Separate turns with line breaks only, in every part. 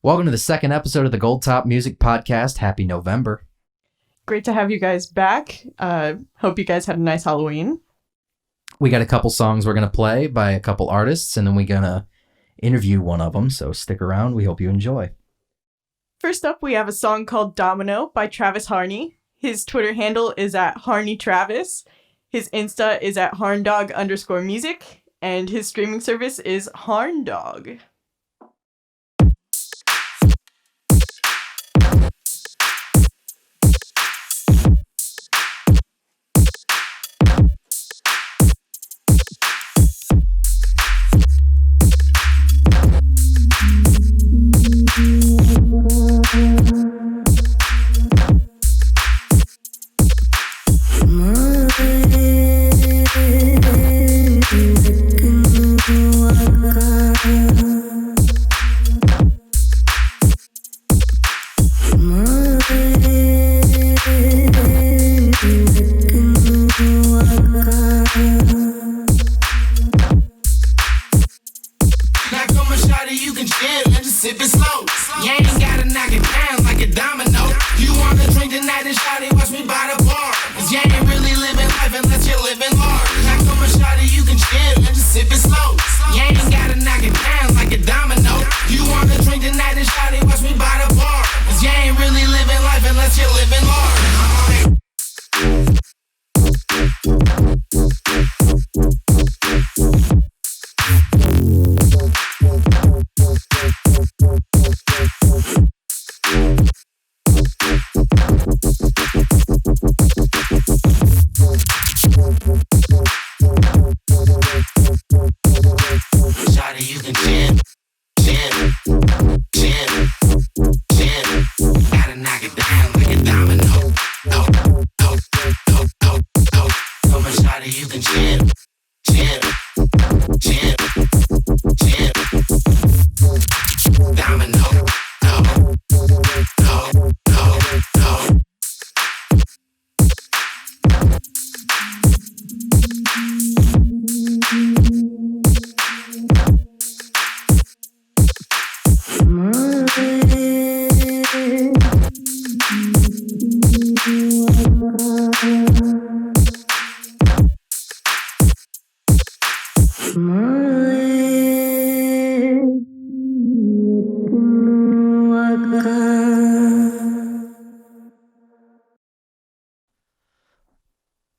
Welcome to the second episode of the Gold Top Music Podcast. Happy November.
Great to have you guys back. Hope you guys had a nice Halloween.
We got a couple songs we're going to play by a couple artists, and then we're going to interview one of them, so stick around. We hope you enjoy.
First up, we have a song called Domino by Travis Harney. His Twitter handle is at HarneyTravis. His Insta is at HarnDog_music, and his streaming service is HarnDog.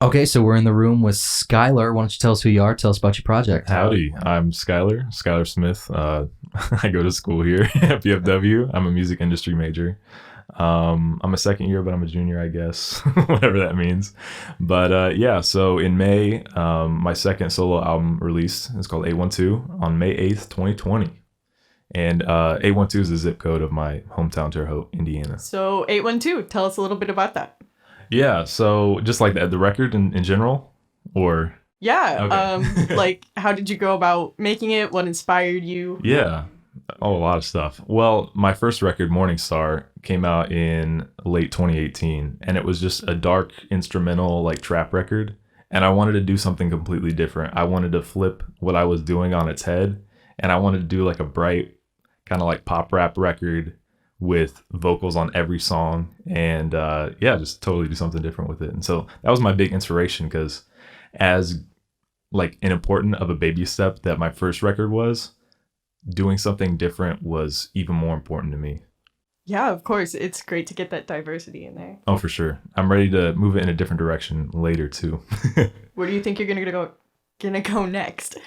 Okay, so we're in the room with Schyler. Why don't you tell us who you are? Tell us about your project.
Howdy, I'm Schyler Smith. I go to school here at Ep.2. I'm a music industry major. I'm a second year, but I'm a junior, I guess, whatever that means. But yeah, so in May, my second solo album released. It's called Ep.2 on May 8th, 2020. And Ep.2 is the zip code of my hometown, Terre Haute, Indiana.
So Ep.2, tell us a little bit about that.
Yeah, so just like the record in general, or?
Yeah,
okay.
Like how did you go about making it? What inspired you?
Yeah, a lot of stuff. Well, my first record, Morning Star, came out in late 2018, and it was just a dark instrumental like trap record, and I wanted to do something completely different. I wanted to flip what I was doing on its head, and I wanted to do like a bright kind of like pop rap record with vocals on every song, and yeah, just totally do something different with it. And so that was my big inspiration, because as like an important of a baby step that my first record was, doing something different was even more important to me.
Yeah, of course. It's great to get that diversity in there.
Oh, for sure. I'm ready to move it in a different direction later too.
Where do you think you're gonna go next?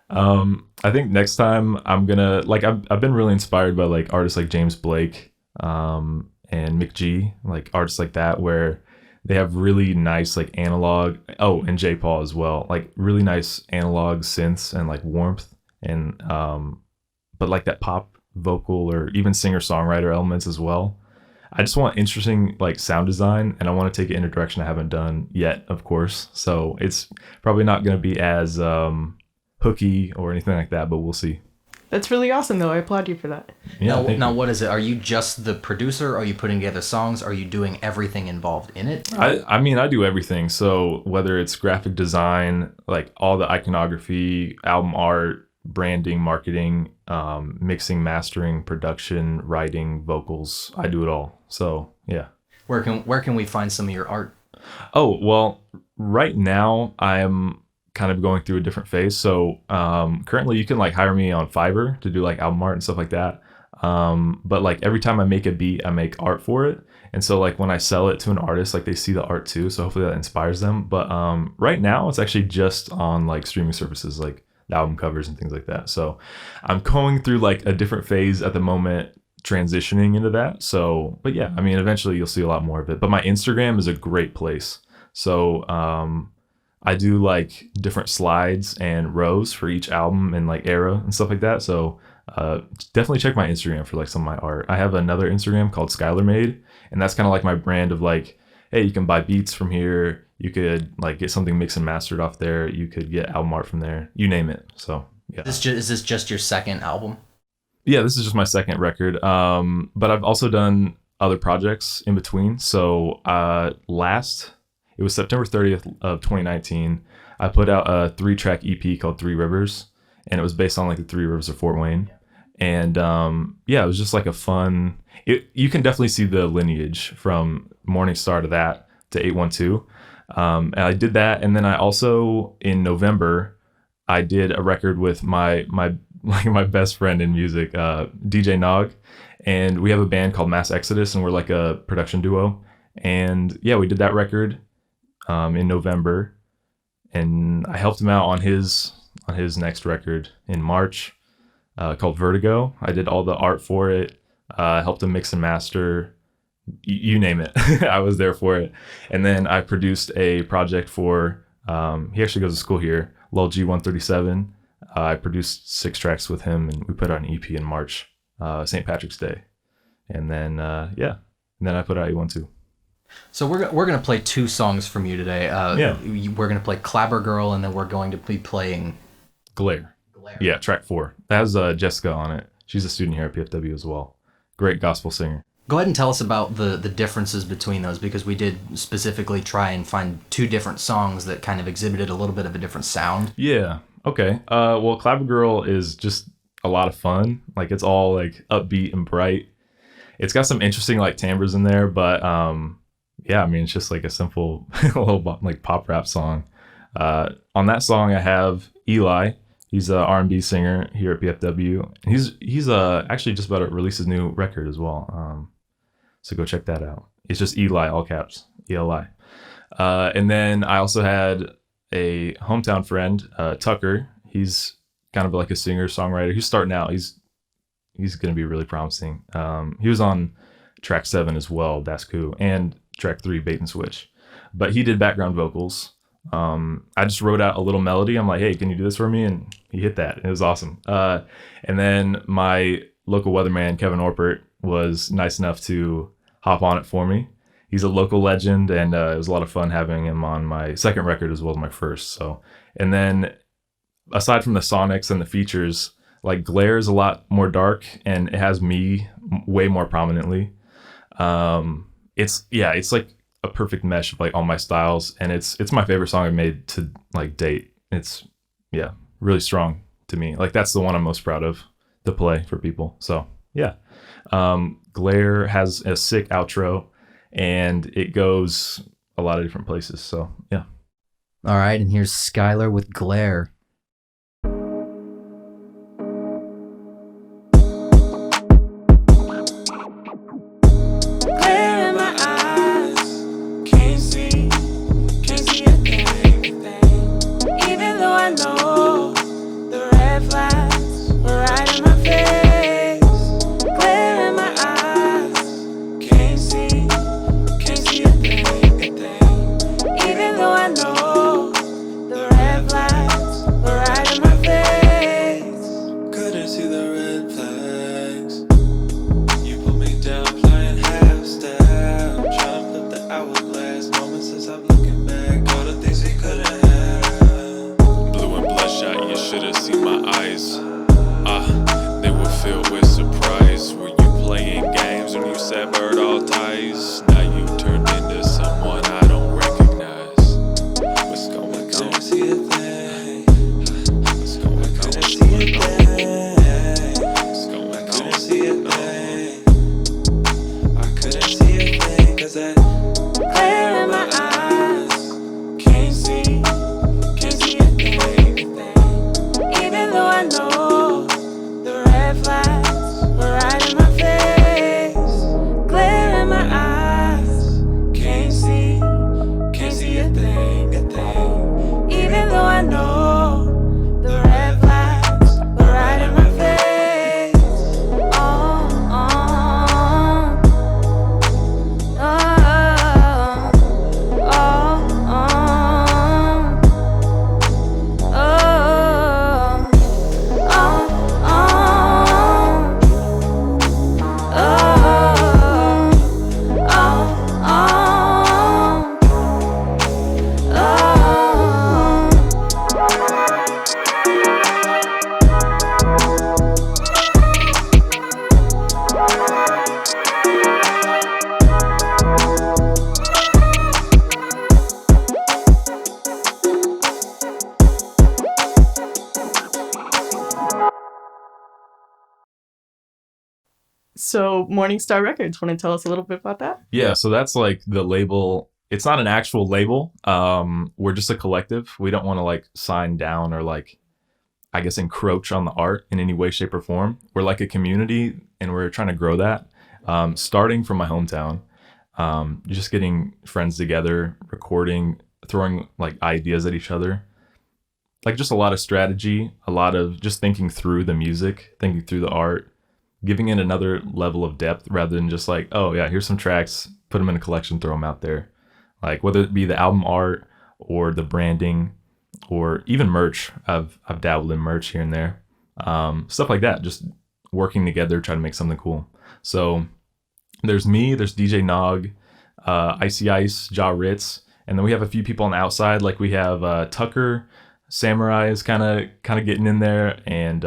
I think next time I'm gonna like I've been really inspired by like artists like James Blake, and Mick G, like artists like that, where they have really nice like analog, and J. Paul as well, like really nice analog synths and like warmth, and but like that pop vocal or even singer-songwriter elements as well. I just want interesting like sound design, and I want to take it in a direction I haven't done yet, of course. So it's probably not going to be as hooky or anything like that, but we'll see.
That's really awesome, though. I applaud you for that.
Yeah, now what is it? Are you just the producer? Are you putting together songs? Are you doing everything involved in it?
I mean, I do everything. So whether it's graphic design, like all the iconography, album art, branding, marketing, mixing, mastering, production, writing, vocals. I do it all. So yeah.
Where can we find some of your art?
Oh, well, right now I'm kind of going through a different phase. So currently you can like hire me on Fiverr to do like album art and stuff like that. But like every time I make a beat, I make art for it. And so like when I sell it to an artist, like they see the art too. So hopefully that inspires them. But right now it's actually just on like streaming services, like the album covers and things like that. So I'm going through like a different phase at the moment, transitioning into that. So, but yeah, I mean, eventually you'll see a lot more of it. But my Instagram is a great place. So I do like different slides and rows for each album and like era and stuff like that. So definitely check my Instagram for like some of my art. I have another Instagram called Schyler Made, and that's kind of like my brand of like, hey, you can buy beats from here. You could like get something mixed and mastered off there. You could get album art from there. You name it. So yeah.
Is this just your second album?
Yeah, this is just my second record. But I've also done other projects in between. So it was September 30th of 2019. I put out a 3-track EP called 3 Rivers, and it was based on like the 3 rivers of Fort Wayne. And yeah, it was just like a fun, you can definitely see the lineage from Morning Star to that to 812. And I did that. And then I also, in November, I did a record with my best friend in music, DJ Nog. And we have a band called Mass Exodus, and we're like a production duo. And yeah, we did that record in November, and I helped him out on his next record in March, called Vertigo. I did all the art for it, helped him mix and master, you name it. I was there for it. And then I produced a project for, he actually goes to school here, Lil G137. I produced 6 tracks with him, and we put out an EP in March, St. Patrick's Day. And then, yeah, and then I put out A12.
So we're gonna play 2 songs from you today.
Yeah.
We're gonna play Clabber Girl, and then we're going to be playing
Glare. Yeah, track 4. That has Jessica on it. She's a student here at PFW as well. Great gospel singer.
Go ahead and tell us about the differences between those, because we did specifically try and find 2 different songs that kind of exhibited a little bit of a different sound.
Yeah. Okay. Well, Clabber Girl is just a lot of fun. Like, it's all like upbeat and bright. It's got some interesting like timbres in there, but yeah, I mean, it's just like a simple little like pop rap song. On that song, I have Eli. He's an R&B singer here at PFW. He's actually just about to release his new record as well. So go check that out. It's just Eli, all caps, ELI. And then I also had a hometown friend, Tucker. He's kind of like a singer songwriter. He's starting out. He's going to be really promising. He was on track 7 as well, That's Cool, and track 3, Bait and Switch. But he did background vocals. I just wrote out a little melody. I'm like, hey, can you do this for me? And he hit that. It was awesome. And then my local weatherman, Kevin Orpert, was nice enough to hop on it for me. He's a local legend, and it was a lot of fun having him on my second record as well as my first. So, and then aside from the sonics and the features, like Glare is a lot more dark, and it has me way more prominently. It's like a perfect mesh of like all my styles, and it's my favorite song I've made to like date. It's really strong to me. Like, that's the one I'm most proud of to play for people. So yeah. Glare has a sick outro, and it goes a lot of different places. So yeah.
All right, and here's Schyler with Glare.
So Morningstar Records, want to tell us a little bit about that?
Yeah, so that's like the label. It's not an actual label. We're just a collective. We don't want to like sign down or like, I guess, encroach on the art in any way, shape, or form. We're like a community, and we're trying to grow that. Starting from my hometown, just getting friends together, recording, throwing like ideas at each other, like just a lot of strategy, a lot of just thinking through the music, thinking through the art, giving it another level of depth rather than just like, oh yeah, here's some tracks, put them in a collection, throw them out there. Like whether it be the album art or the branding or even merch. I've dabbled in merch here and there. Stuff like that, just working together, trying to make something cool. So there's me, there's DJ Nog, Icy Ice, Ja Ritz, and then we have a few people on the outside. Like we have Tucker, Samurai is kind of getting in there, and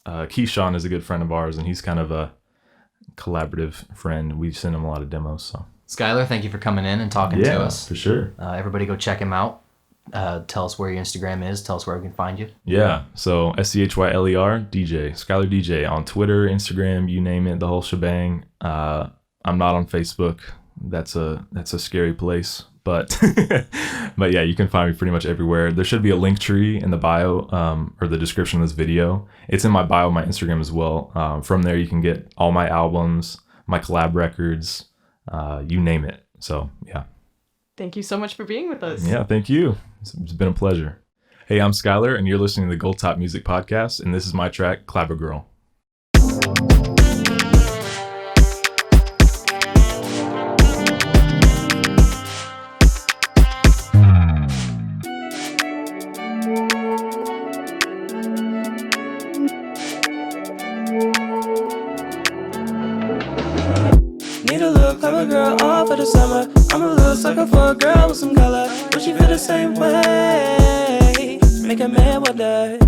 Keyshawn is a good friend of ours, and he's kind of a collaborative friend. We've sent him a lot of demos. So
Schyler, thank you for coming in and talking to us.
Yeah, for sure.
Everybody go check him out. Tell us where your Instagram is. Tell us where we can find you.
Yeah, so SCHYLER DJ, Schyler DJ on Twitter, Instagram, you name it, the whole shebang. I'm not on Facebook. That's a scary place, but but yeah, you can find me pretty much everywhere. There should be a link tree in the bio or the description of this video. It's in my bio on my Instagram as well. From there, you can get all my albums, my collab records, you name it. So yeah.
Thank you so much for being with us.
Yeah, thank you. It's been a pleasure. Hey, I'm Schyler, and you're listening to the Gold Top Music Podcast, and this is my track, Clabber Girl.
Need a little Clabber Girl all for the summer. I'm a little sucker for a girl with some color. But she feel the same way. Make a man wonder.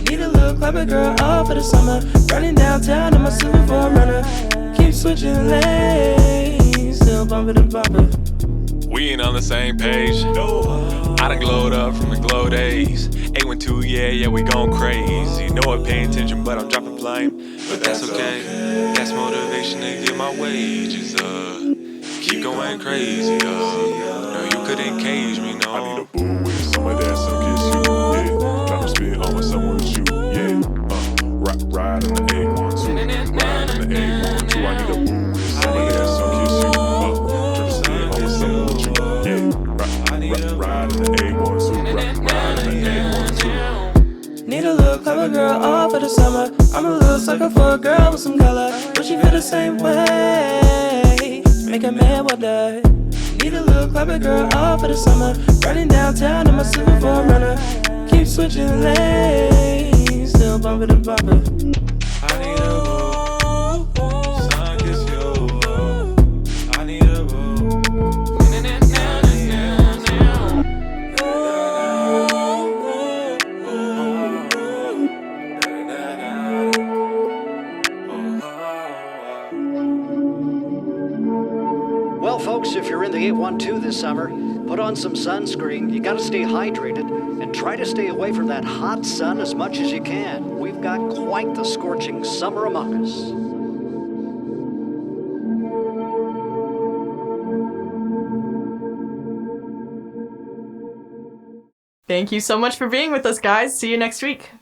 Need a little Clabber Girl all for the summer. Running downtown in my silver 4Runner. Keep switching lanes. Still bumping and bumping.
We ain't on the same page. I done glowed up from the glow days. 812, yeah, we gon' crazy. Know I pay attention, but I'm dropping blame. But that's okay. That's motivation to get my wages up. Keep going crazy, no, you couldn't cage me, no.
I need a boo with some of that sun kiss you, yeah. Drop a spit on with someone to shoot, yeah. Ride on the A12, ride on the A12. I need a boo with some of that sun kiss you, drop a spit on with someone to shoot, yeah. Ride on the A12, ride on the A12.
Need a little Clabber Girl all for the summer. I'm a little sucker for a girl with some color. But she feel the same way. Make a man wonder. Need a little Clabber Girl all for the summer. Running downtown in my silver 4Runner. Keep switching lanes. Still bumping and bumping.
I need a boo, sun kiss you. I need a boo.
Well, folks, if you're in the 812 this summer, put on some sunscreen. You gotta stay hydrated and try to stay away from that hot sun as much as you can. We've got quite the scorching summer among us.
Thank you so much for being with us, guys. See you next week.